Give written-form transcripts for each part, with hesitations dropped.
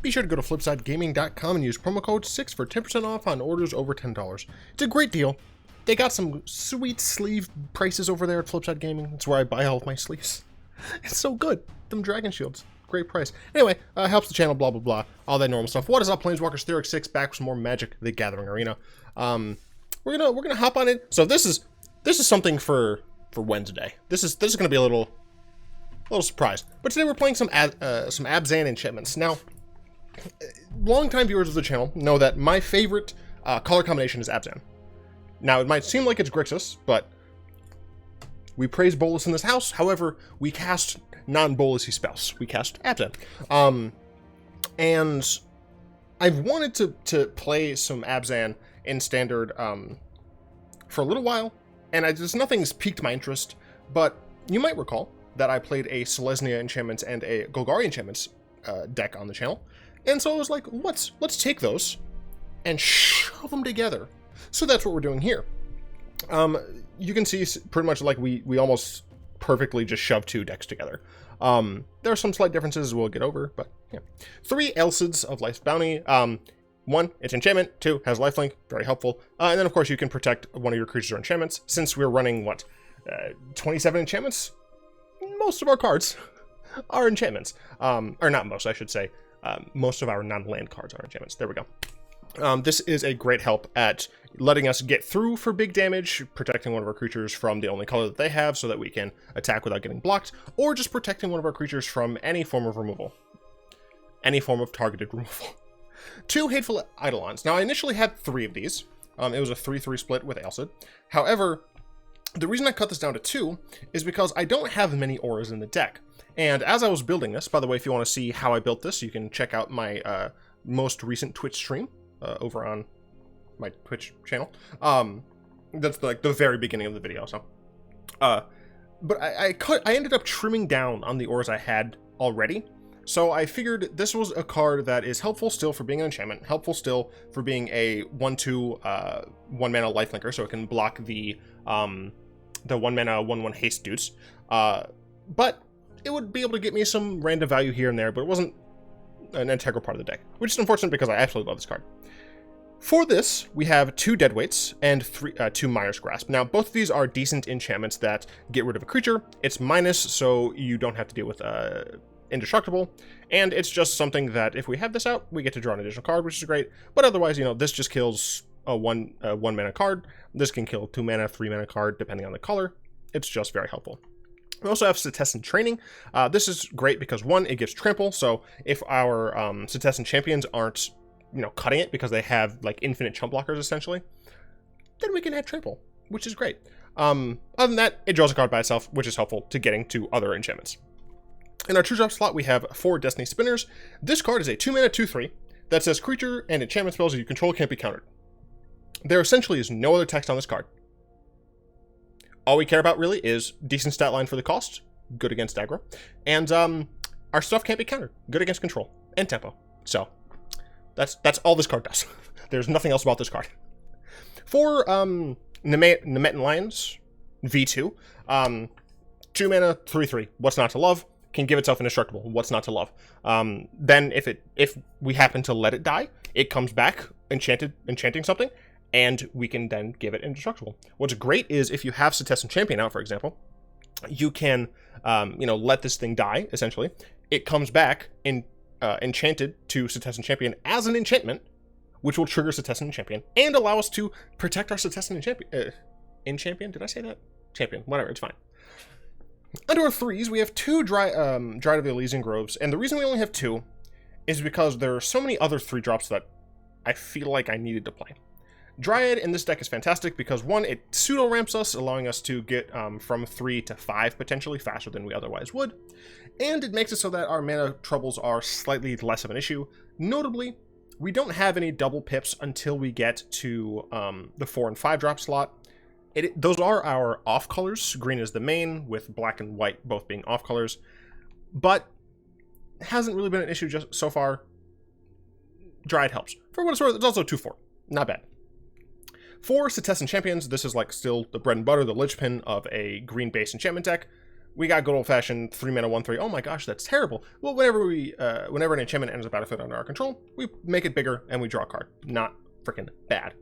Be sure to go to flipsidegaming.com and use promo code 6 for 10% off on orders over $10. It's a great deal. They got some sweet sleeve prices over there at Flipside Gaming. That's where I buy all of my sleeves. It's so good. Them dragon shields. Great price. Anyway, helps the channel, blah, blah, blah. All that normal stuff. What is up, Planeswalkers? Theoric 6 back with some more Magic the Gathering Arena. We're gonna hop on it. So this is something for Wednesday. This is gonna be a little surprise. But today we're playing some Abzan Enchantments. Now, longtime viewers of the channel know that my favorite color combination is Abzan. Now, it might seem like it's Grixis, but we praise Bolas in this house. However, we cast non-Bolasy spells. We cast Abzan. And I've wanted to play some Abzan in Standard for a little while, and just nothing's piqued my interest, but you might recall that I played a Selesnya Enchantments and a Golgari Enchantments deck on the channel, and so I was like, let's take those and shove them together. So that's what we're doing here. You can see pretty much like we almost perfectly just shoved two decks together. There are some slight differences we'll get over, but yeah. 3 Alseids of Life's Bounty. 1, it's enchantment. 2, has lifelink, very helpful. And then of course you can protect one of your creatures or enchantments. Since we're running, 27 enchantments? Most of our cards are enchantments. Or not most, I should say. Most of our non-land cards are enchantments. There we go. This is a great help at letting us get through for big damage, protecting one of our creatures from the only color that they have so that we can attack without getting blocked, or just protecting one of our creatures from any form of removal. Any form of targeted removal. 2 Hateful Eidolons. Now, I initially had 3 of these. It was a 3-3 split with Alseid. However, the reason I cut this down to 2 is because I don't have many auras in the deck. And as I was building this, by the way, if you want to see how I built this, you can check out my most recent Twitch stream over on my Twitch channel. That's like the very beginning of the video. So, but I ended up trimming down on the auras I had already. So I figured this was a card that is helpful still for being an enchantment, helpful still for being a 1/2 1-mana lifelinker, so it can block the 1-mana 1/1 haste dudes. But it would be able to get me some random value here and there, but it wasn't an integral part of the deck, which is unfortunate because I absolutely love this card. For this, we have 2 Deadweights and 2 Mire's Grasp. Now, both of these are decent enchantments that get rid of a creature. It's minus, so you don't have to deal with Indestructible, and it's just something that if we have this out, we get to draw an additional card, which is great. But otherwise, this just kills a 1-mana card. This can kill 2-mana, 3-mana card, depending on the color. It's just very helpful. We also have Setessan Training. This is great because 1, it gives trample, so if our Setessan Champions aren't cutting it because they have like infinite chump blockers essentially, then we can have trample, which is great. Other than that, it draws a card by itself, which is helpful to getting to other enchantments. In our 2-drop slot, we have 4 Destiny Spinners. This card is a 2-mana 2/3 that says creature and enchantment spells that you control can't be countered. There essentially is no other text on this card. All we care about really is decent stat line for the cost, good against aggro, and our stuff can't be countered, good against control and tempo. So that's all this card does. There's nothing else about this card. For Nemetan Lions V2, 2-mana 3/3. What's not to love? Can give itself indestructible. What's not to love? Then if we happen to let it die, it comes back enchanting something, and we can then give it indestructible. What's great is if you have Setessan Champion out, for example, you can let this thing die. Essentially, it comes back enchanted to Setessan Champion as an enchantment, which will trigger Setessan Champion and allow us to protect our Setessan Champion. Did I say that? Champion. Whatever. It's fine. Under our 3s, we have 2 Dryad of the Elysian Groves, and the reason we only have 2 is because there are so many other 3-drops that I feel like I needed to play. Dryad in this deck is fantastic because 1, it pseudo-ramps us, allowing us to get from 3 to 5 potentially faster than we otherwise would, and it makes it so that our mana troubles are slightly less of an issue. Notably, we don't have any double pips until we get to the 4 and 5-drop slot. Those are our off colors. Green is the main, with black and white both being off colors, but it hasn't really been an issue just so far. Dryad helps. For what it's worth, it's also 2/4. Not bad. For Setessan Champions, this is like still the bread and butter, the linchpin of a green-based enchantment deck. we got good old-fashioned 3-mana 1/3. Oh my gosh, that's terrible. Well, whenever an enchantment enters a battlefield under our control, we make it bigger and we draw a card. Not freaking bad.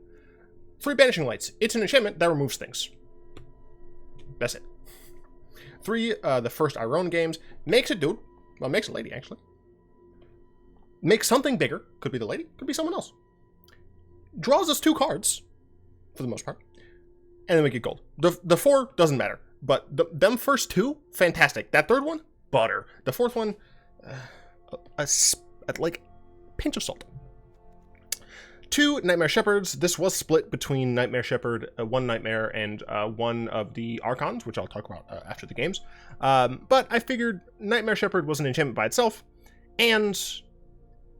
3 Banishing Lights. It's an enchantment that removes things. That's it. 3, the first Iroan games. Makes a dude. Well, makes a lady, actually. Makes something bigger. Could be the lady. Could be someone else. Draws us 2 cards, for the most part. And then we get gold. The 4 doesn't matter. But them first 2, fantastic. That third one, butter. The fourth one, like, pinch of salt. 2 Nightmare Shepherds. This was split between Nightmare Shepherd, 1 Nightmare, and 1 of the Archons, which I'll talk about after the games. But I figured Nightmare Shepherd was an enchantment by itself, and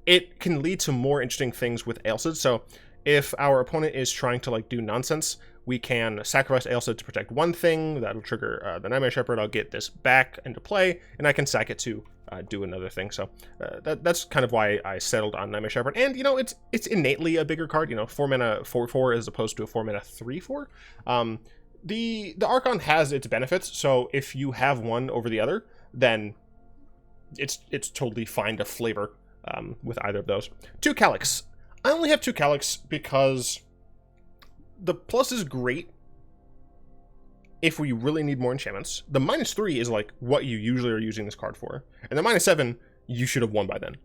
it can lead to more interesting things with Alseid. So if our opponent is trying to, like, do nonsense, we can sacrifice Alseid to protect one thing. That'll trigger the Nightmare Shepherd. I'll get this back into play, and I can sack it to do another thing. So that's kind of why I settled on Nightmare Shepherd. And, you know, it's innately a bigger card. You know, 4-mana 4/4 as opposed to a 4-mana 3/4. The Archon has its benefits. So if you have one over the other, then it's totally fine to flavor with either of those. 2 Calix. I only have 2 Calix because the plus is great if we really need more enchantments. The -3 is like what you usually are using this card for. And the -7, you should have won by then.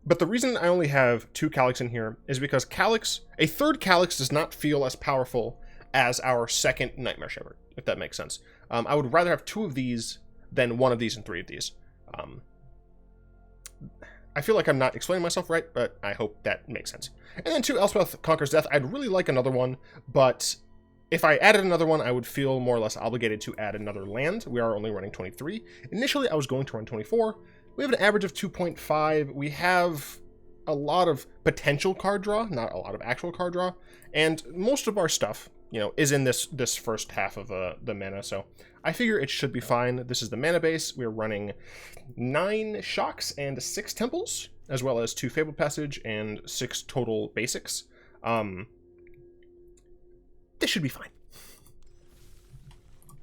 But the reason I only have 2 Calix in here is because Calix, a third Calix does not feel as powerful as our second Nightmare Shepherd, if that makes sense. I would rather have 2 of these than 1 of these and 3 of these. I feel like I'm not explaining myself right, but I hope that makes sense. And then 2 Elspeth Conquers Death. I'd really like another one, but if I added another one, I would feel more or less obligated to add another land. We are only running 23. Initially, I was going to run 24. We have an average of 2.5. We have a lot of potential card draw, not a lot of actual card draw, and most of our stuff, you know, is in this first half of the mana, so I figure it should be fine. This is the mana base. We're running 9 Shocks and 6 Temples, as well as 2 Fabled Passage and 6 total basics. This should be fine.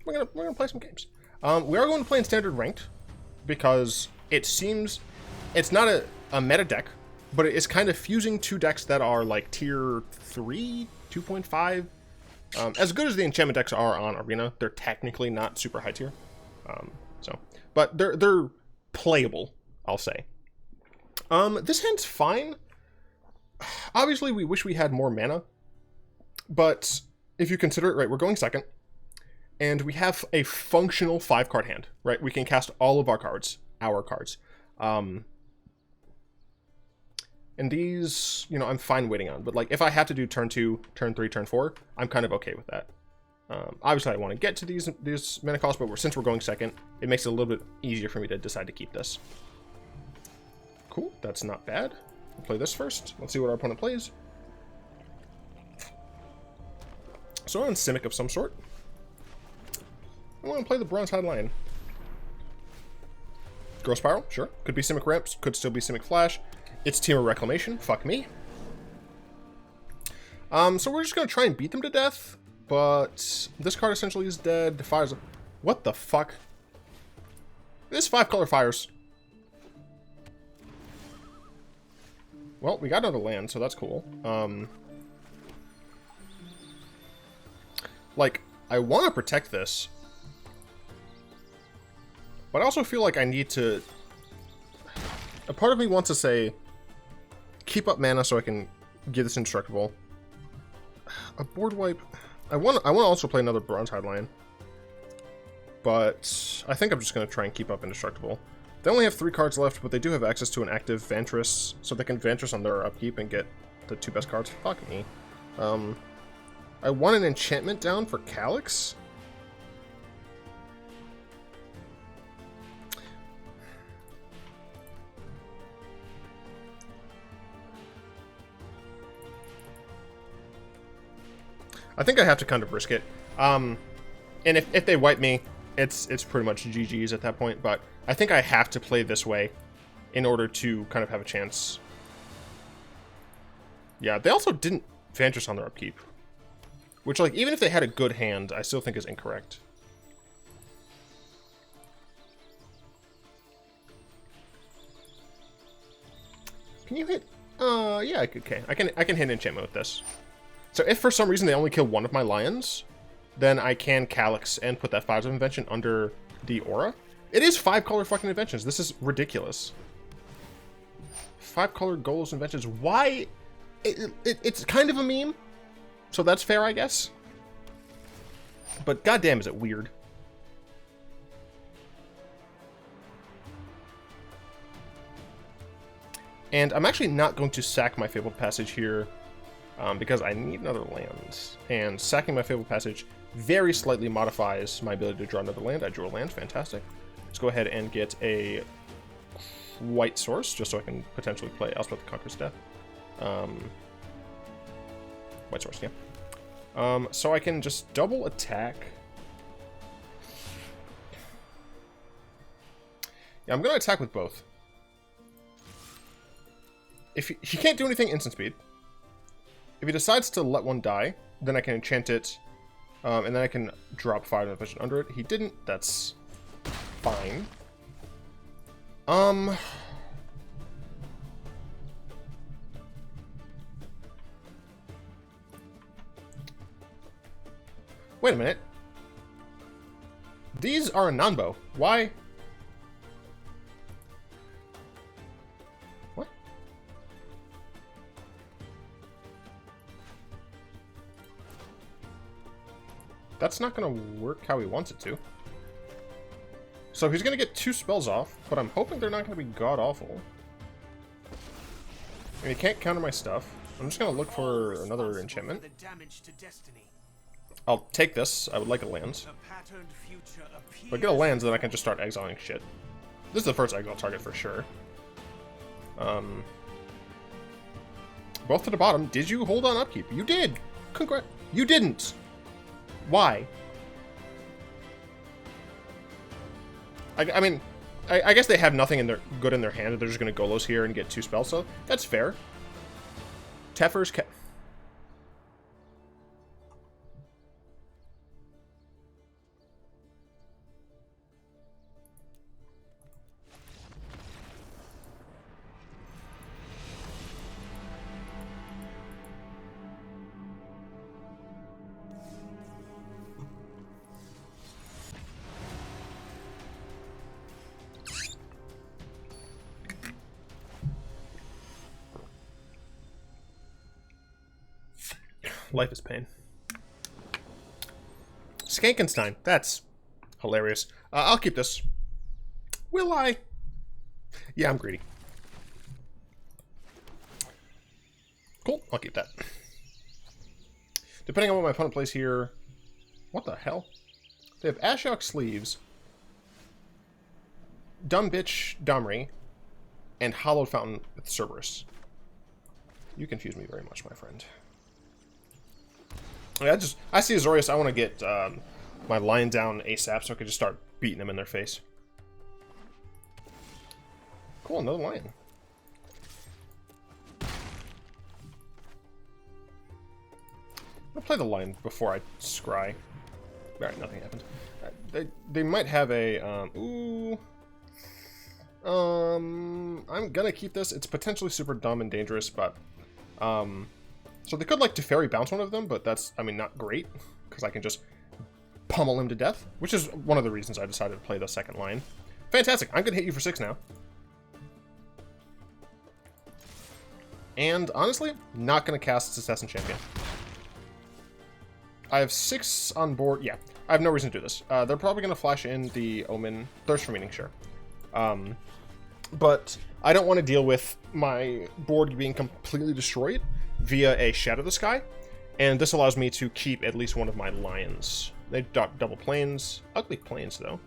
We're gonna play some games. We are going to play in Standard Ranked, because it seems it's not a meta deck, but it's kind of fusing 2 decks that are like tier 3, 2.5. As good as the enchantment decks are on Arena, they're technically not super high tier. But they're playable, I'll say. This hand's fine. Obviously, we wish we had more mana, but if you consider it right, we're going second, and we have a functional 5-card hand, right? We can cast all of our cards. And these, you know, I'm fine waiting on. But, like, if I have to do turn 2, turn 3, turn 4, I'm kind of okay with that. Obviously, I want to get to these mana costs, but since we're going second, it makes it a little bit easier for me to decide to keep this. Cool, that's not bad. We'll play this first. Let's see what our opponent plays. So I'm on Simic of some sort. I want to play the Bronzehide Lion. Growth Spiral, sure. Could be Simic Ramps, could still be Simic Flash. It's Team of Reclamation, fuck me. So we're just gonna try and beat them to death, but this card essentially is dead. The fires. What the fuck? This 5-color fires. Well, we got another land, so that's cool. Like, I want to protect this, but I also feel like I need to. A part of me wants to say, keep up mana so I can give this indestructible. A board wipe. I want to also play another Bronzehide Lion, but I think I'm just going to try and keep up indestructible. They only have 3 cards left, but they do have access to an active Vantress, so they can Vantress on their upkeep and get the 2 best cards. Fuck me. I want an enchantment down for Calix. I think I have to kind of risk it. And if they wipe me, it's pretty much GG's at that point, but I think I have to play this way in order to kind of have a chance. Yeah, they also didn't Vantress on their upkeep, which, like, even if they had a good hand, I still think is incorrect. Can you hit? Yeah, okay. I can hit enchantment with this. So if for some reason they only kill one of my lions, then I can Calix and put that 5 of invention under the aura. It is 5 color fucking inventions. This is ridiculous. 5 color Godless inventions. Why? It's kind of a meme, so that's fair, I guess. But goddamn, is it weird. And I'm actually not going to sack my Fabled Passage here because I need another land. And sacking my Fabled Passage very slightly modifies my ability to draw another land. I drew a land, fantastic. Let's go ahead and get a white source just so I can potentially play Elspeth Conquers Death. White source, yeah. So I can just double attack. Yeah, I'm going to attack with both. If he can't do anything instant speed, if he decides to let one die, then I can enchant it, and then I can drop 5 invention under it. He didn't. That's fine. Wait a minute. These are a non-bow. Why? What? That's not going to work how he wants it to. So he's going to get 2 spells off, but I'm hoping they're not going to be god-awful. And he can't counter my stuff. I'm just going to look for another enchantment. I'll take this. I would like a land. If I get a land, then I can just start exiling shit. This is the first exile target for sure. Both to the bottom. Did you hold on upkeep? You did! Congrats. You didn't! Why? I mean, I guess they have nothing in their good in their hand. They're just going to Golos here and get 2 spells, so that's fair. Teffer's Life is pain. Skankenstein. That's hilarious. I'll keep this. Will I? Yeah, I'm greedy. Cool. I'll keep that. Depending on what my opponent plays here... What the hell? They have Ashiok Sleeves, Dumb Bitch Domri, and Hollowed Fountain with Cerberus. You confuse me very much, my friend. I see Azorius, I want to get my lion down ASAP so I can just start beating them in their face. Cool, another lion. I'm gonna play the lion before I scry. Alright, nothing happened. They might have a, I'm gonna keep this. It's potentially super dumb and dangerous, but, so they could, like, Teferi bounce one of them, but that's, I mean, not great, because I can just pummel him to death, which is one of the reasons I decided to play the second line. Fantastic. I'm going to hit you for 6 now. And, honestly, not going to cast Setessan Champion. I have 6 on board. Yeah, I have no reason to do this. They're probably going to flash in the Omen. Thirst for Meaning, sure. But I don't want to deal with my board being completely destroyed via a Shadow the Sky, and this allows me to keep at least one of my lions. They double planes. Ugly planes, though.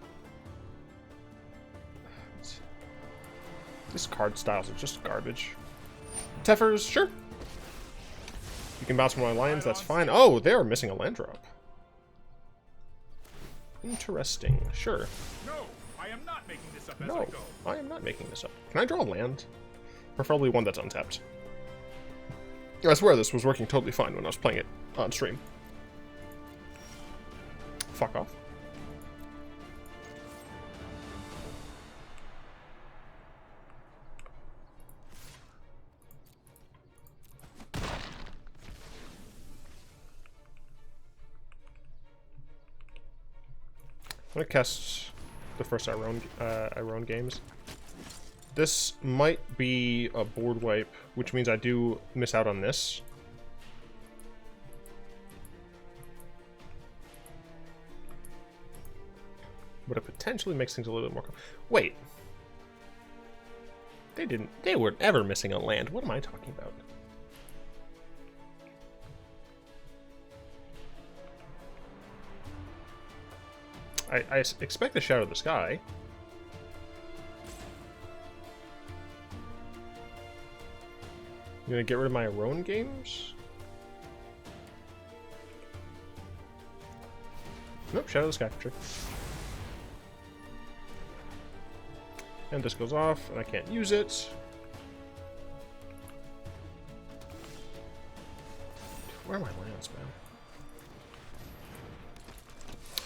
These card styles are just garbage. Teffers, sure. You can bounce from my lions, that's fine. Oh, they are missing a land drop. Interesting, sure. No, I am not making this up as No, I go. I am not making this up. Can I draw a land? Preferably one that's untapped. I swear this was working totally fine when I was playing it on stream. Fuck off. I'm gonna cast the first Iroan games. This might be a board wipe, which means I do miss out on this. But it potentially makes things a little bit more... Wait. They weren't ever missing a land. What am I talking about? I expect the Shadow of the Sky. I'm gonna get rid of my Iroan games? Nope, Shadow of the Sky, for sure. And this goes off, and I can't use it. Where are my lands, man?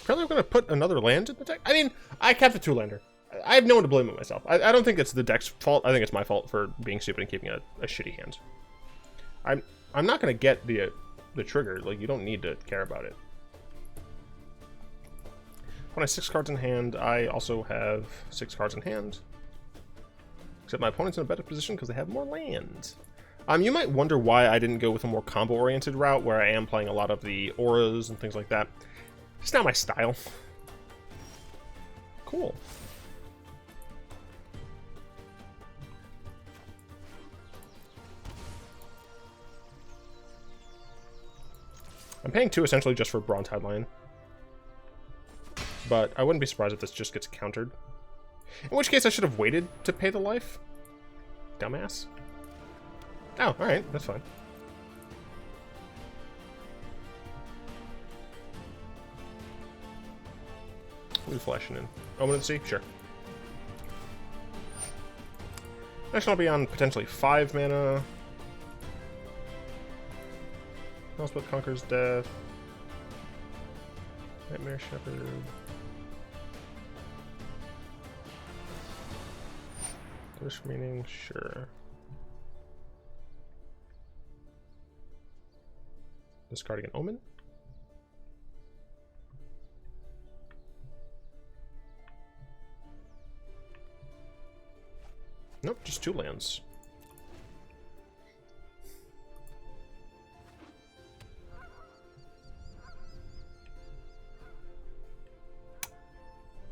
Apparently I'm going to put another land in the deck. I mean, I kept a 2-lander. I have no one to blame but myself. I don't think it's the deck's fault. I think it's my fault for being stupid and keeping a shitty hand. I'm not going to get the trigger. Like, you don't need to care about it. When I have 6 cards in hand, I also have 6 cards in hand. Except my opponent's in a better position because they have more lands. You might wonder why I didn't go with a more combo-oriented route, where I am playing a lot of the auras and things like that. It's not my style. Cool. I'm paying 2 essentially just for Bronzehide Lion. But I wouldn't be surprised if this just gets countered. In which case I should have waited to pay the life. Dumbass. Oh, alright, that's fine. We'll be flashing in. Omen of the Sea? Sure. Next one will be on potentially 5 mana. Elspeth Conquers Death. Nightmare Shepherd. Wish meaning, sure. Discarding an Omen. Nope, just 2 lands.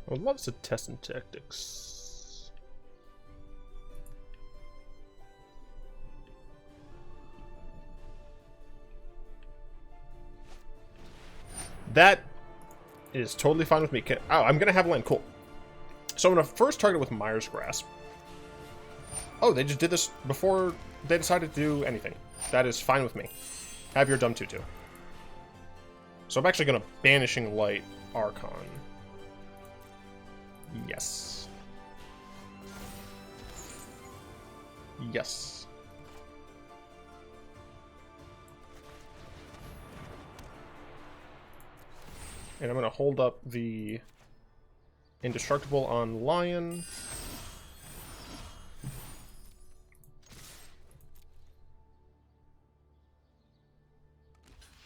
I would love Setessan Tactics. That is totally fine with me. Oh, I'm going to have land. Cool. So I'm going to first target with Mire's Grasp. Oh, they just did this before they decided to do anything. That is fine with me. Have your dumb tutu. So I'm actually going to Banishing Light Archon. Yes. Yes. And I'm going to hold up the Indestructible on Lion.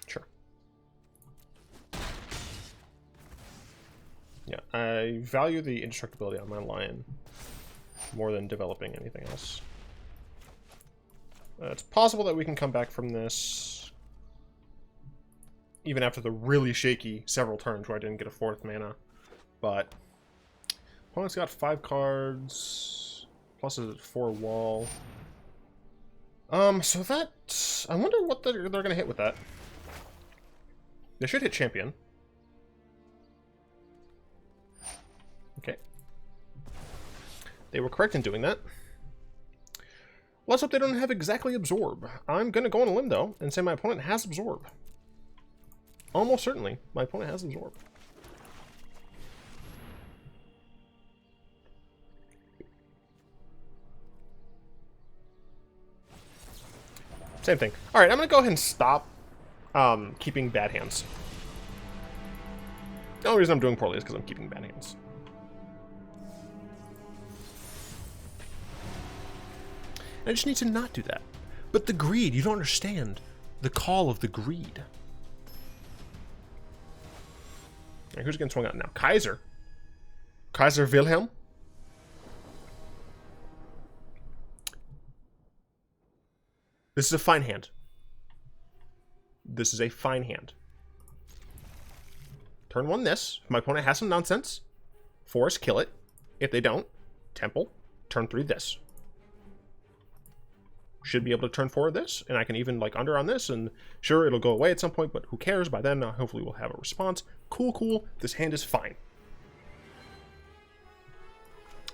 Sure. Yeah, I value the indestructibility on my Lion more than developing anything else. It's possible that we can come back from this even after the really shaky several turns where I didn't get a 4th mana. But opponent's got 5 cards, plus a 4 wall. So that... I wonder what they're going to hit with that. They should hit Champion. Okay. They were correct in doing that. Let's hope they don't have exactly Absorb. I'm going to go on a limb, though, and say my opponent has Absorb. Almost certainly, my opponent has Absorb. Same thing. Alright, I'm going to go ahead and stop keeping bad hands. The only reason I'm doing poorly is because I'm keeping bad hands. I just need to not do that. But the greed, you don't understand. The call of the greed. Right, who's getting swung out now? Kaiser. Kaiser Wilhelm. This is a fine hand. This is a fine hand. Turn 1 this. If my opponent has some nonsense, force, kill it. If they don't, Temple. Turn 3 this. Should be able to turn 4 this, and I can even like under on this, and sure, it'll go away at some point, but who cares? By then, hopefully we'll have a response. Cool, cool. This hand is fine.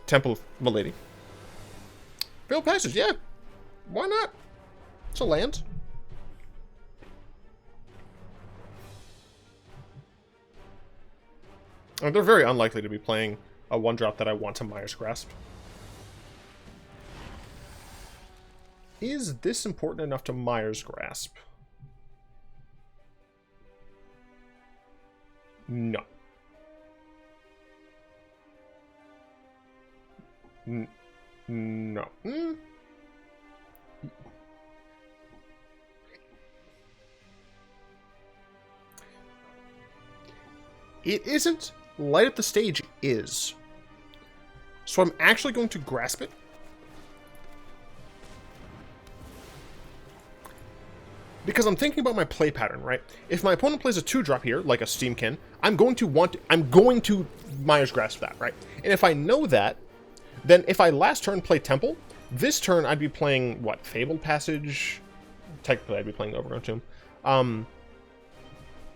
Temple of Malady. Fabled Passage, yeah. Why not? It's a land. And they're very unlikely to be playing a 1-drop that I want to Mire's Grasp. Is this important enough to Mire's Grasp? No. No. It isn't. Light Up the Stage is. So I'm actually going to grasp it. Because I'm thinking about my play pattern, right? If my opponent plays a 2-drop here, like a Steamkin, I'm going to Mire's Grasp that, right? And if I know that, then if I last turn play Temple, this turn I'd be playing, what, Fabled Passage? Technically I'd be playing Overgrown Tomb.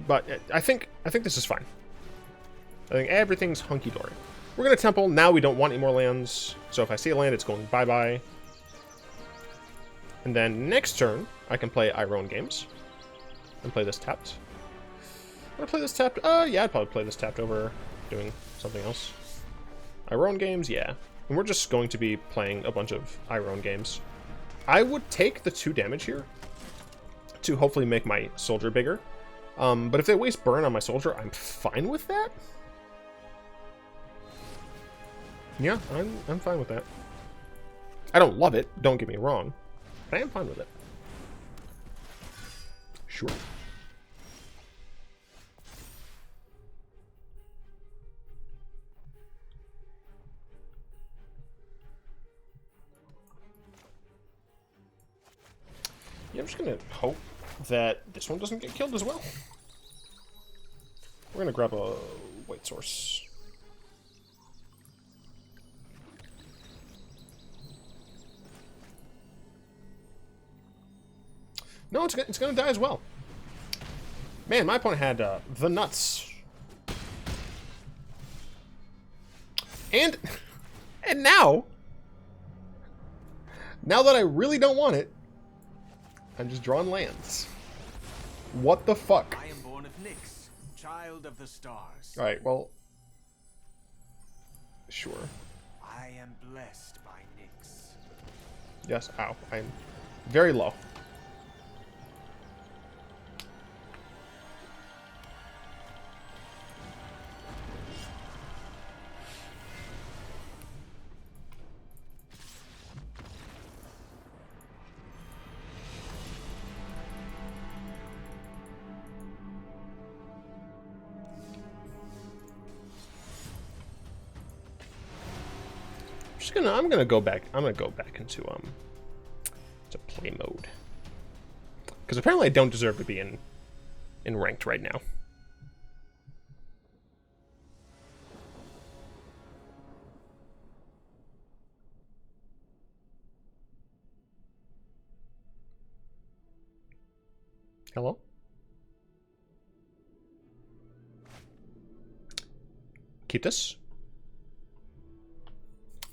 But I think this is fine. I think everything's hunky-dory. We're going to Temple. Now we don't want any more lands. So if I see a land, it's going bye-bye. And then next turn, I can play Iroan games. And play this tapped. I'm going to play this tapped. Yeah, I'd probably play this tapped over doing something else. Iroan games, yeah. And we're just going to be playing a bunch of Iroan games. I would take the 2 damage here to hopefully make my soldier bigger. But if they waste burn on my soldier, I'm fine with that. Yeah, I'm fine with that. I don't love it, don't get me wrong. But I am fine with it. Sure. Yeah, I'm just gonna hope that this one doesn't get killed as well. We're gonna grab a white source. No, it's gonna die as well. Man, my opponent had the nuts. And now that I really don't want it, I'm just drawing lands. What the fuck? I am born of Nyx, child of the stars. Alright, well, sure. I am blessed by Nyx. Yes, ow. I'm very low. I'm gonna go back into to play mode, because apparently I don't deserve to be in ranked right now. Hello? Keep this.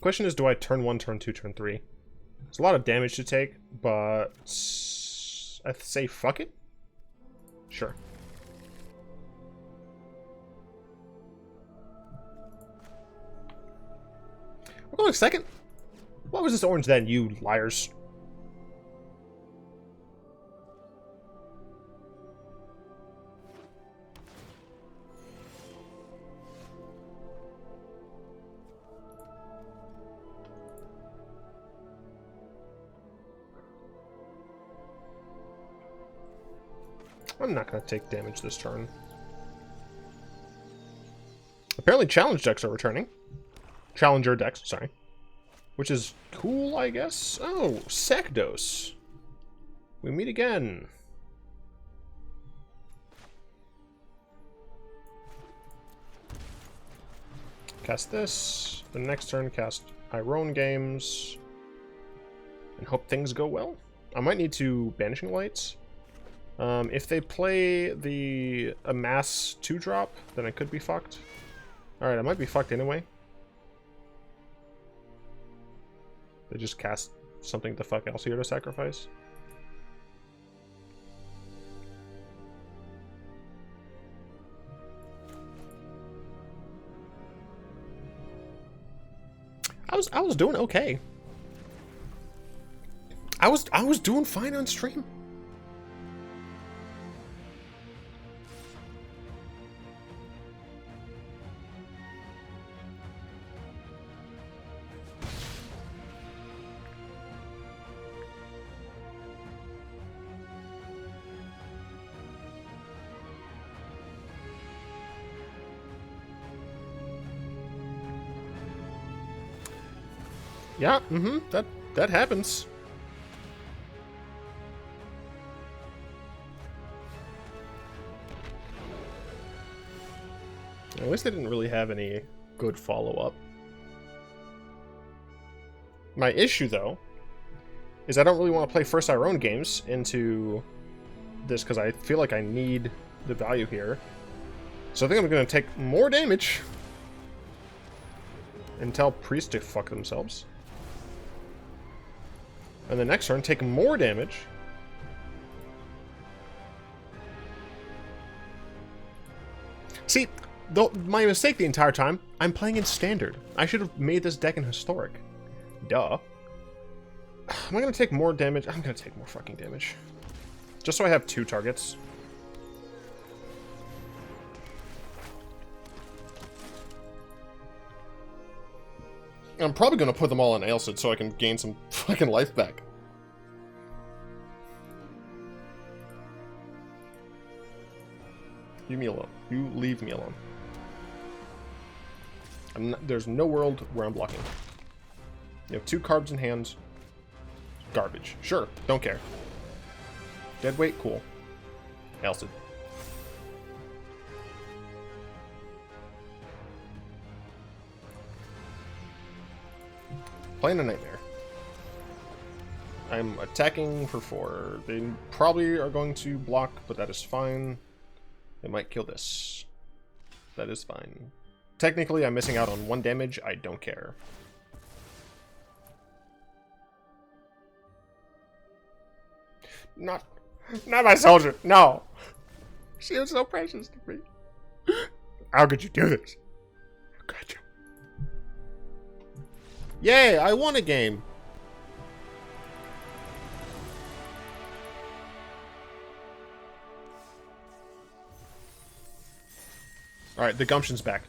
Question is, do I turn 1, turn 2, turn 3? It's a lot of damage to take, but I say fuck it? Sure. We're going second? What was this orange then, you liars? I'm not going to take damage this turn. Apparently challenge decks are returning. Challenger decks, sorry. Which is cool, I guess. Oh, Sacdos. We meet again. Cast this. The next turn, cast Iroan games. And hope things go well. I might need to Banishing Lights. If they play the Amass 2-drop, then I could be fucked. Alright, I might be fucked anyway. They just cast something to fuck Alseid to sacrifice. I was doing okay. I was doing fine on stream. Yeah, that happens. At least they didn't really have any good follow-up. My issue, though, is I don't really want to play first Iroan games into this because I feel like I need the value here. So I think I'm going to take more damage and tell Priest to fuck themselves. And the next turn, take more damage. See, my mistake the entire time, I'm playing in Standard. I should have made this deck in Historic. Duh. Am I going to take more damage? I'm going to take more fucking damage. Just so I have 2 targets. I'm probably going to put them all on Ailsid so I can gain some fucking life back. Leave me alone. You leave me alone. There's no world where I'm blocking. You have 2 cards in hand. Garbage. Sure, don't care. Deadweight, cool. Alseid. Playing a Nightmare. I'm attacking for 4. They probably are going to block, but that is fine. They might kill this. That is fine. Technically, I'm missing out on 1 damage. I don't care. Not my soldier. No. She was so precious to me. How could you do this? How could you? Yay, I won a game. Alright, the gumption's back.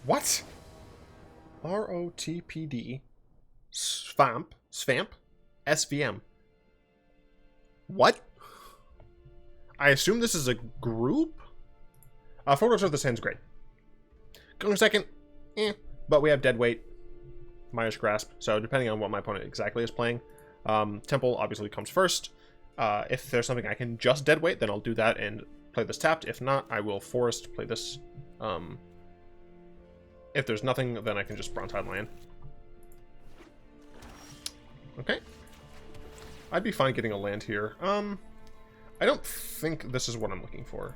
What? ROTPD. Svamp? SVM. What? I assume this is a group? Photos of this hand's great. Going second, but we have Deadweight, Mire's Grasp, so depending on what my opponent exactly is playing, Temple obviously comes first. If there's something I can just Deadweight, then I'll do that and play this tapped. If not, I will Forest, play this. If there's nothing, then I can just Bronzehide Lion. Okay. I'd be fine getting a land here. I don't think this is what I'm looking for.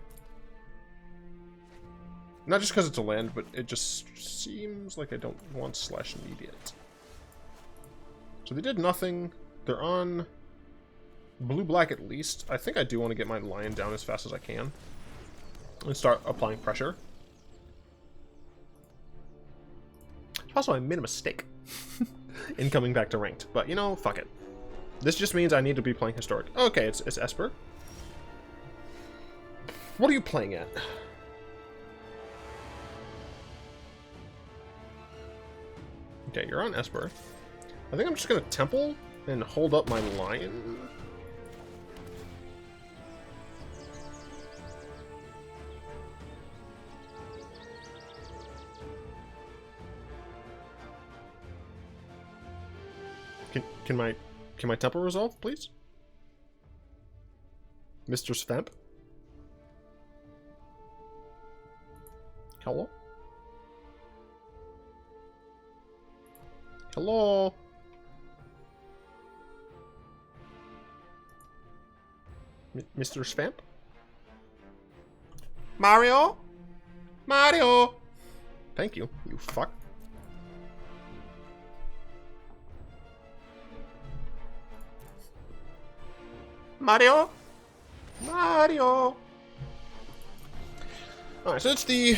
Not just because it's a land, but it just seems like I don't want / need it. So they did nothing. They're on blue-black at least. I think I do want to get my lion down as fast as I can. And start applying pressure. Also, I made a mistake in coming back to ranked. But, you know, fuck it. This just means I need to be playing Historic. Okay, it's Esper. What are you playing at? Okay, you're on Esper. I think I'm just gonna temple and hold up my lion. Can my temple resolve, please? Mr. Svamp? Hello? Hello? Mr. Svamp? Mario? Mario! Thank you, you fuck. Mario? Mario! Alright, so it's the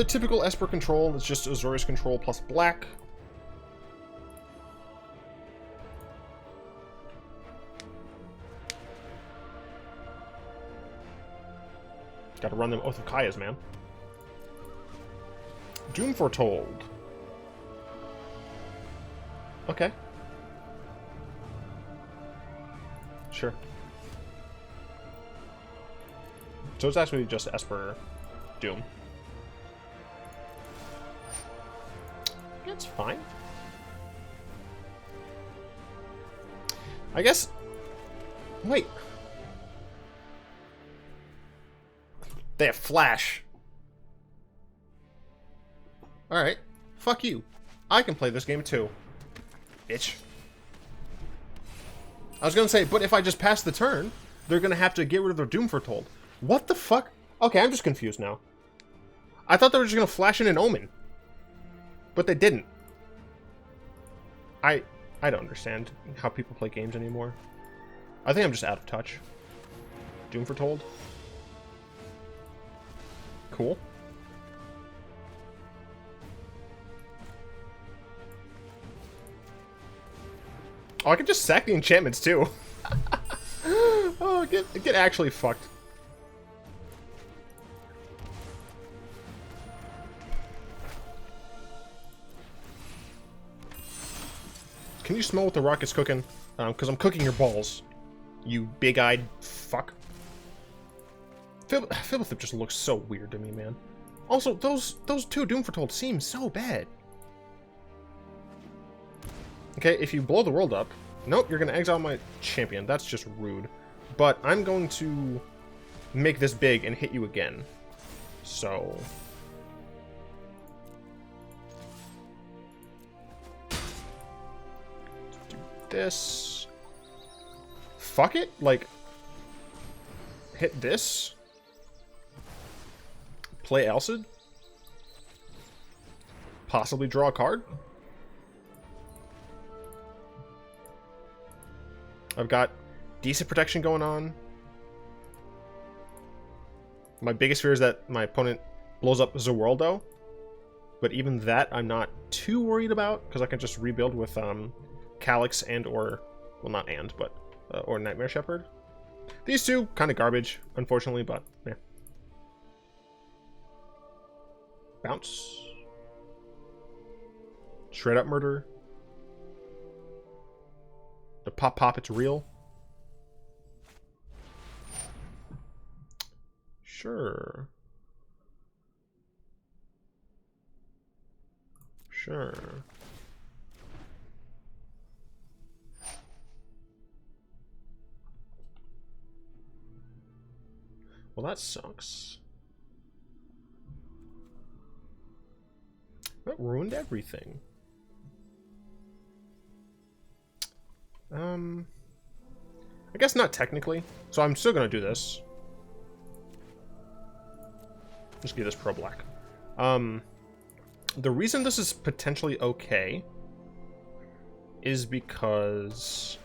typical Esper control. It's just Azorius Control plus black. Gotta run them Oath of Kaya's, man. Doom Foretold. Okay. Sure. So it's actually just Esper Doom. That's fine. I guess... Wait. They have Flash. Alright. Fuck you. I can play this game too. Bitch. I was gonna say, but if I just pass the turn, they're gonna have to get rid of their Doom Foretold. What the fuck? Okay, I'm just confused now. I thought they were just gonna flash in an Omen. But they didn't. I don't understand how people play games anymore. I think I'm just out of touch. Doom Foretold. Cool. Oh, I can just sack the enchantments too. Oh, get actually fucked. Can you smell what the rocket's cooking? Because I'm cooking your balls. You big-eyed fuck. Fabled just looks so weird to me, man. Also, those two Doom Foretold seem so bad. Okay, if you blow the world up... Nope, you're going to exile my champion. That's just rude. But I'm going to make this big and hit you again. So... do this. Fuck it? Like... hit this? Play Alseid? Possibly draw a card? I've got decent protection going on. My biggest fear is that my opponent blows up Zawaldo. But even that I'm not too worried about, because I can just rebuild with Calix and or... well, not and, but... or Nightmare Shepherd. These two, kind of garbage, unfortunately, but yeah. Bounce. Straight up murder. The pop, it's real. Sure. Sure. Well, that sucks. That ruined everything. I guess not technically. So I'm still gonna do this. Just give this pro black. The reason this is potentially okay is because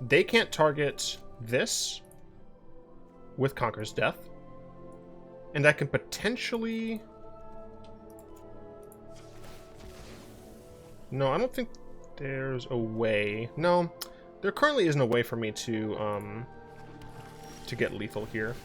they can't target this with Conqueror's Death. And I can potentially... No, I don't think there's a way. No, there currently isn't a way for me to get lethal here.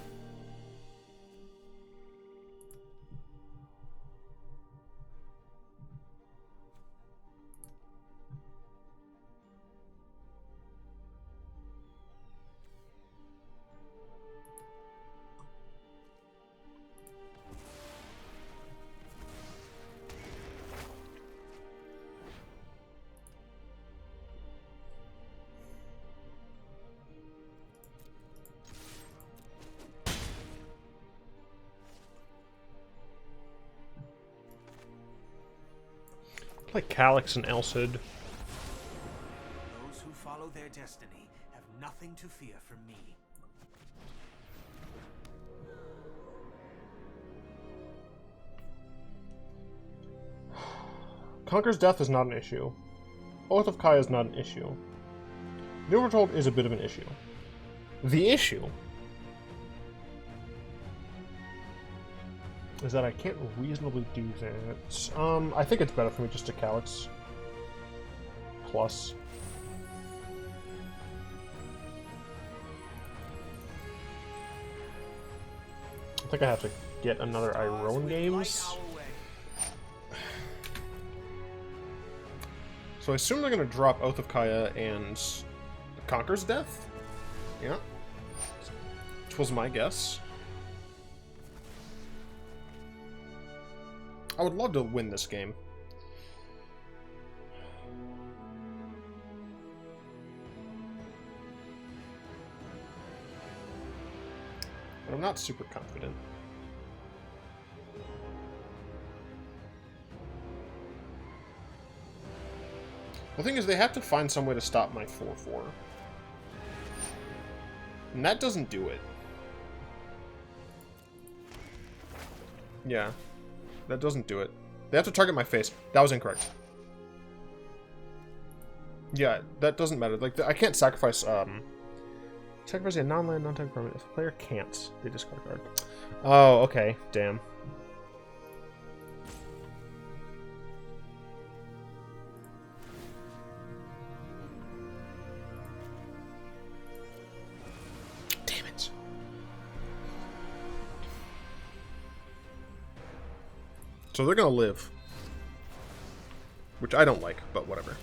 Play Calix and Alseid. Those who follow their destiny have nothing to fear from me. Conquer's Death is not an issue. Oath of Kaya is not an issue. The Overtold is a bit of an issue. The issue is that I can't reasonably do that. I think it's better for me just to Calix. Plus. I think I have to get another Iroan games. So I assume they're going to drop Oath of Kaya and Conquer's Death? Yeah. Which was my guess. I would love to win this game. But I'm not super confident. The thing is, they have to find some way to stop my 4/4. And that doesn't do it. Yeah. That doesn't do it. They have to target my face. That was incorrect. Yeah, that doesn't matter. Like, I can't sacrifice, sacrifice a non-land, non-type permanent. If the player can't, they discard a card. Oh, okay. Damn. So they're gonna live. Which I don't like, but whatever.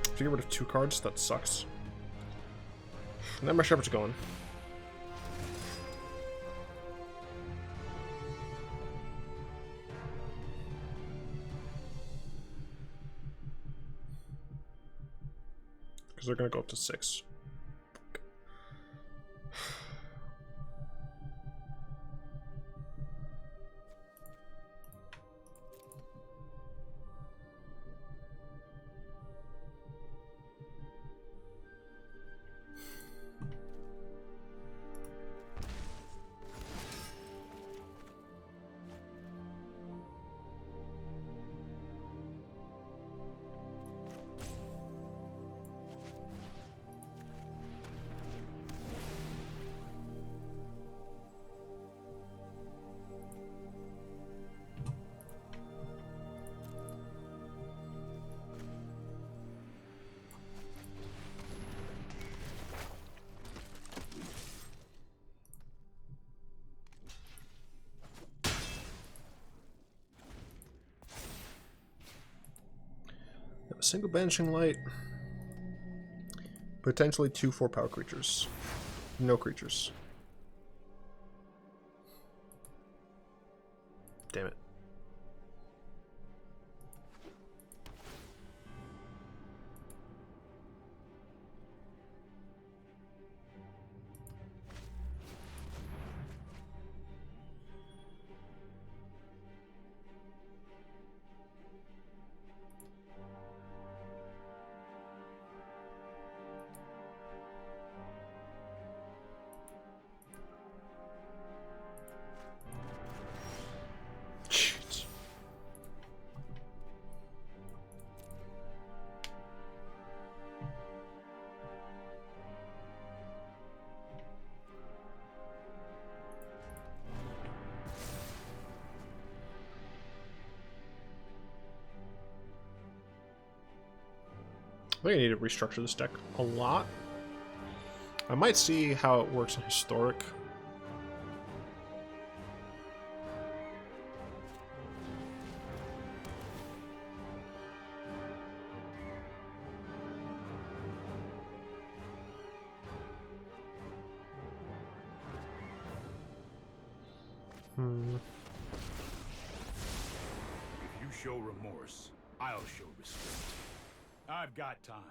If you get rid of 2 cards, that sucks. Then my Shepherd's going. Because they're gonna go up to 6. A single Banishing Light. Potentially 2 4-power creatures. No creatures. Damn it. I think I need to restructure this deck a lot. I might see how it works in Historic. If you show remorse, I'll show respect. I've got time.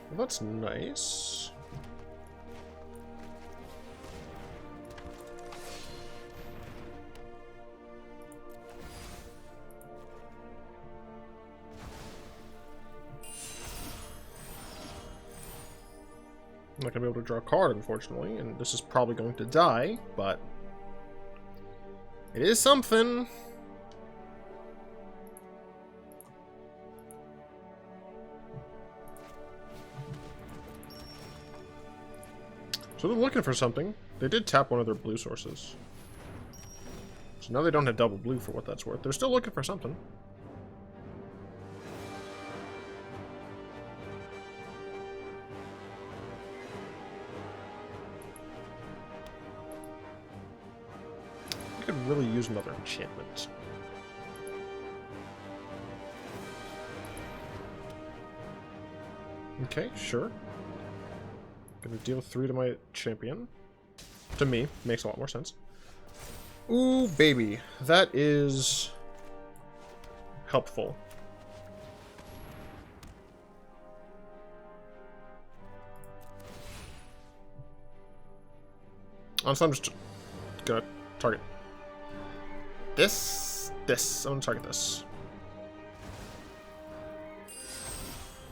Well, that's nice. not going to be able to draw a card, unfortunately, and this is probably going to die, but it is something. So they're looking for something. They did tap one of their blue sources. So now they don't have double blue for what that's worth. They're still looking for something. I could really use another enchantment. Okay, sure. Gonna deal 3 to my champion. To me, makes a lot more sense. Ooh, baby. That is helpful. Honestly, I'm just gonna target this. I'm gonna target this.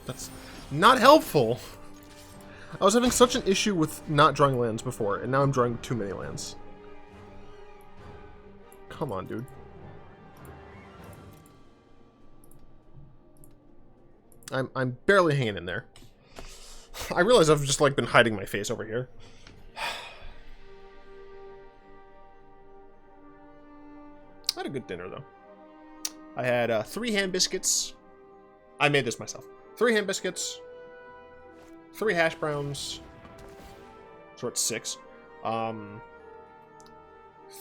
That's not helpful. I was having such an issue with not drawing lands before, and now I'm drawing too many lands. Come on, dude. I'm barely hanging in there. I realize I've just, like, been hiding my face over here. I had a good dinner, though. I had 3 ham biscuits. I made this myself. 3 ham biscuits. 3 hash browns. So it's 6.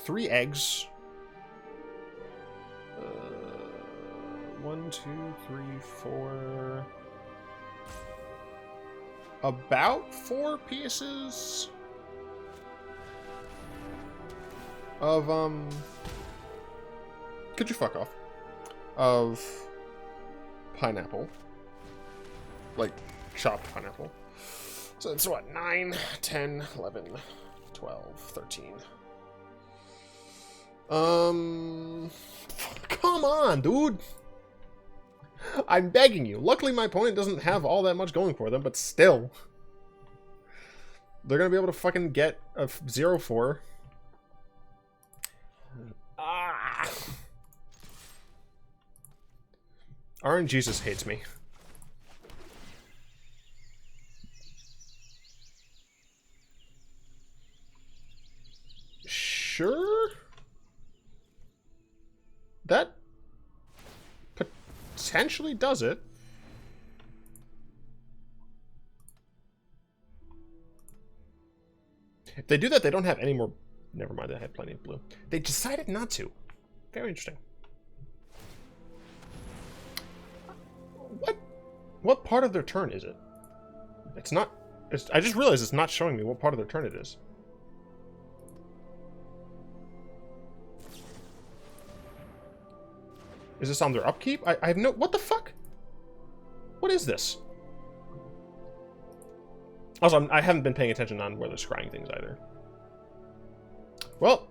3 eggs. 1, 2, 3, 4. About 4 pieces of could you fuck off? Of pineapple. Like chopped pineapple. So that's what, 9, 10, 11, 12, 13. Come on, dude. I'm begging you. Luckily, my opponent doesn't have all that much going for them, but still. They're gonna be able to fucking get a 0-4. Ah. RNGesus hates me. Sure? That potentially does it. If they do that, they don't have any more... Never mind, I had plenty of blue. They decided not to. Very interesting. What part of their turn is it? It's not... I just realized it's not showing me what part of their turn it is. Is this on their upkeep? I have no... What the fuck? What is this? Also, I haven't been paying attention on where they're scrying things either. Well,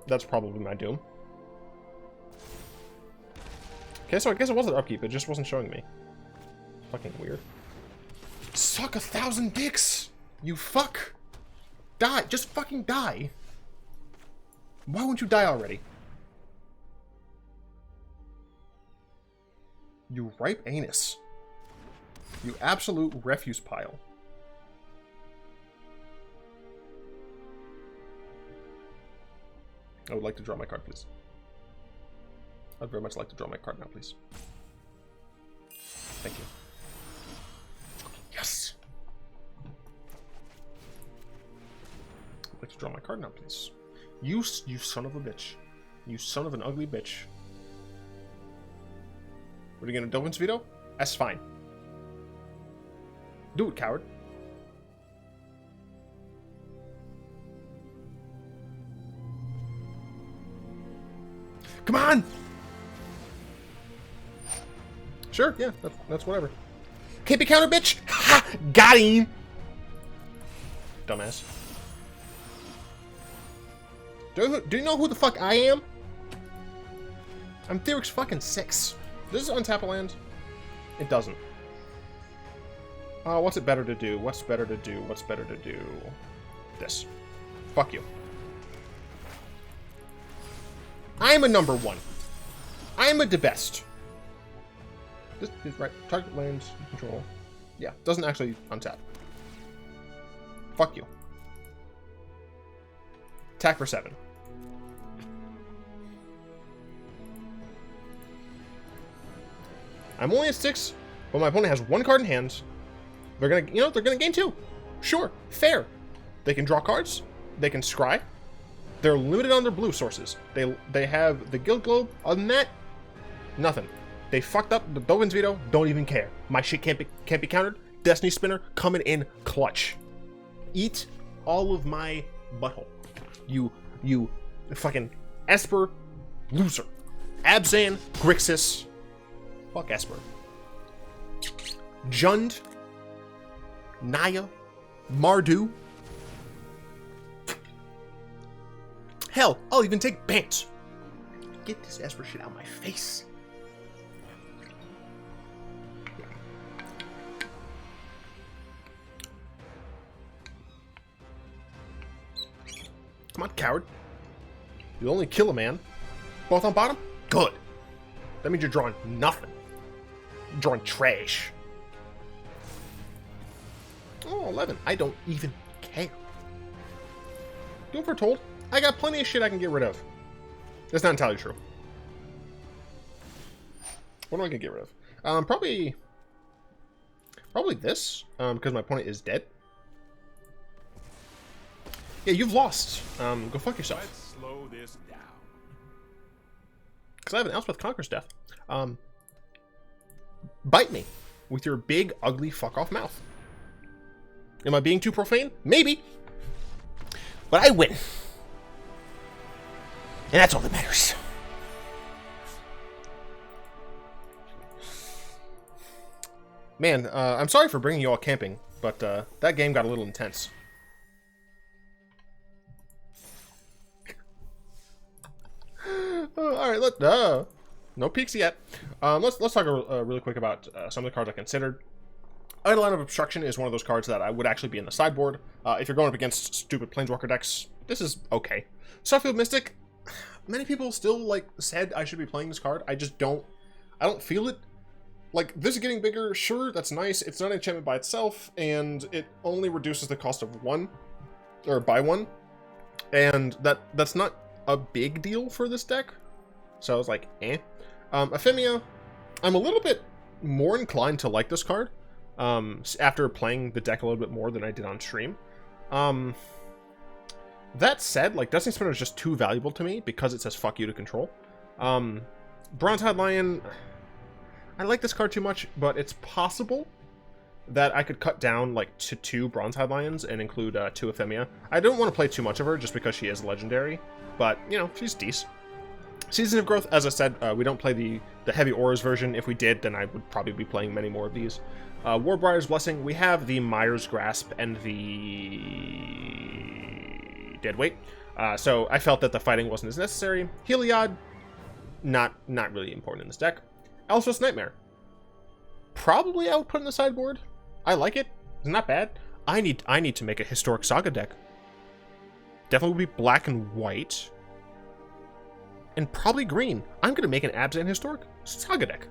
that's probably my doom. Okay, so I guess it was their upkeep. It just wasn't showing me. Fucking weird. Suck 1,000 dicks! You fuck! Die! Just fucking die! Why won't you die already? You ripe anus. You absolute refuse pile. I would like to draw my card, please. I'd very much like to draw my card now, please. Thank you. Yes! I'd like to draw my card now, please. You son of a bitch. You son of an ugly bitch. What are you gonna Dolphin's veto? That's fine. Do it, coward. Come on! Sure, yeah, that's whatever. Can't be counter, bitch! Ha! Got him! Dumbass. Do you know who the fuck I am? I'm Theorix fucking 6. Does this untap a land? It doesn't. What's it better to do? What's better to do? What's better to do? This. Fuck you. I'm a number 1. I'm a the best. This is right. Target lands control. Yeah, doesn't actually untap. Fuck you. Attack for 7. I'm only at 6, but my opponent has 1 card in hand. They're gonna, they're gonna gain 2. Sure, fair. They can draw cards. They can scry. They're limited on their blue sources. They have the Guild Globe. Other than that, nothing. They fucked up the Dovin's Veto. Don't even care. My shit can't be countered. Destiny Spinner coming in clutch. Eat all of my butthole. You fucking Esper loser. Abzan, Grixis. Fuck Esper. Jund. Naya. Mardu. Hell, I'll even take Bant. Get this Esper shit out of my face. Come on, coward. You'll only kill a man. Both on bottom? Good. That means you're drawing nothing. You're drawing trash. Oh, 11. I don't even care. Doom Foretold? I got plenty of shit I can get rid of. That's not entirely true. What am I gonna get rid of? Probably this, because my opponent is dead. Yeah, you've lost. Go fuck yourself. Let's slow this down. Because I have an Elspeth Conquers Death. Bite me with your big, ugly, fuck-off mouth. Am I being too profane? Maybe. But I win. And that's all that matters. Man, I'm sorry for bringing you all camping, but that game got a little intense. All right, no peeks yet. Let's talk really quick about some of the cards I considered. Eidolon of Obstruction is one of those cards that I would actually be in the sideboard. If you're going up against stupid Planeswalker decks, this is okay. Starfield Mystic, many people still said I should be playing this card. I don't feel it. Like, this is getting bigger, sure, that's nice. It's not an enchantment by itself, and it only reduces the cost of 1, or by 1. And that's not a big deal for this deck. So I was like, eh. Ephemia, I'm a little bit more inclined to like this card after playing the deck a little bit more than I did on stream. That said, Destiny Spinner is just too valuable to me because it says fuck you to control. Bronzehide Lion, I like this card too much, but it's possible that I could cut down to 2 Bronzehide Lions and include 2 Ephemia. I don't want to play too much of her just because she is legendary, but she's decent. Season of Growth, as I said, we don't play the heavy auras version. If we did, then I would probably be playing many more of these. Warbriar's Blessing, we have the Mire's Grasp and the Deadweight. So I felt that the fighting wasn't as necessary. Heliod, not really important in this deck. Elspeth's Nightmare, probably I would put in the sideboard. I like it. It's not bad. I need to make a Historic Saga deck. Definitely will be black and white. And probably green. I'm going to make an Abzan Historic Saga deck.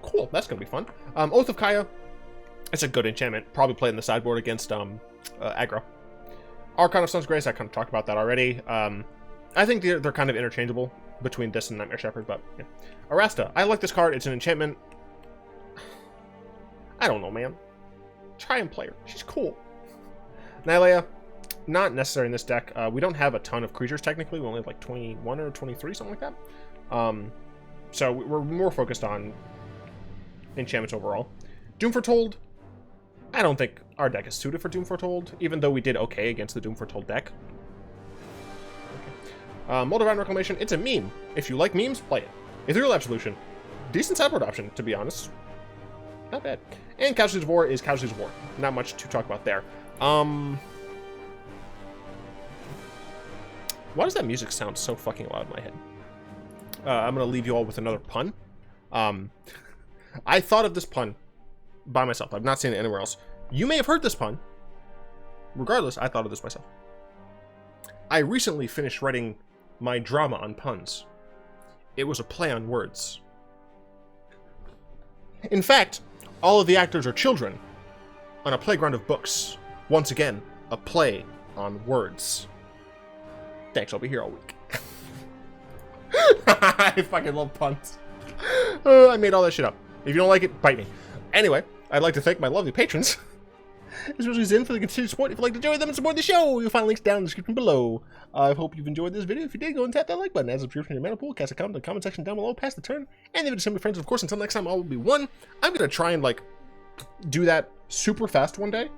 Cool, that's going to be fun. Oath of Kaya. It's a good enchantment. Probably play in the sideboard against aggro. Archon of Sun's Grace, I kind of talked about that already. I think they're kind of interchangeable between this and Nightmare Shepherd, but yeah. Arasta, I like this card. It's an enchantment. I don't know, man. Try and play her. She's cool. Nylea, not necessary in this deck. We don't have a ton of creatures, technically. We only have 21 or 23, something like that. So we're more focused on enchantments overall. Doom Foretold, I don't think our deck is suited for Doom Foretold, even though we did okay against the Doom Foretold deck. Moldavine Reclamation, it's a meme. If you like memes, play it. Ethereal Absolution, decent sideboard option, to be honest. Not bad. And Casualties of War is Casualties of War. Not much to talk about there. Why does that music sound so fucking loud in my head? I'm going to leave you all with another pun. I thought of this pun by myself. I've not seen it anywhere else. You may have heard this pun. Regardless, I thought of this myself. I recently finished writing my drama on puns. It was a play on words. In fact, all of the actors are children on a playground of books. Once again, a play on words. Thanks, I'll be here all week. I fucking love puns. I made all that shit up. If you don't like it, bite me. Anyway, I'd like to thank my lovely patrons, especially Zen, for the continued support. If you'd like to join them and support the show, you'll find links down in the description below. I hope you've enjoyed this video. If you did, go and tap that like button. Add a subscription to your mana pool, cast a comment in the comment section down below, pass the turn, and leave it to some of your friends. Of course, until next time, all will be one. I'm going to try and, like, do that super fast one day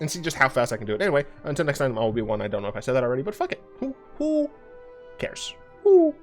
and see just how fast I can do it. Anyway, until next time, all will be one. I don't know if I said that already, but fuck it. Who cares? Who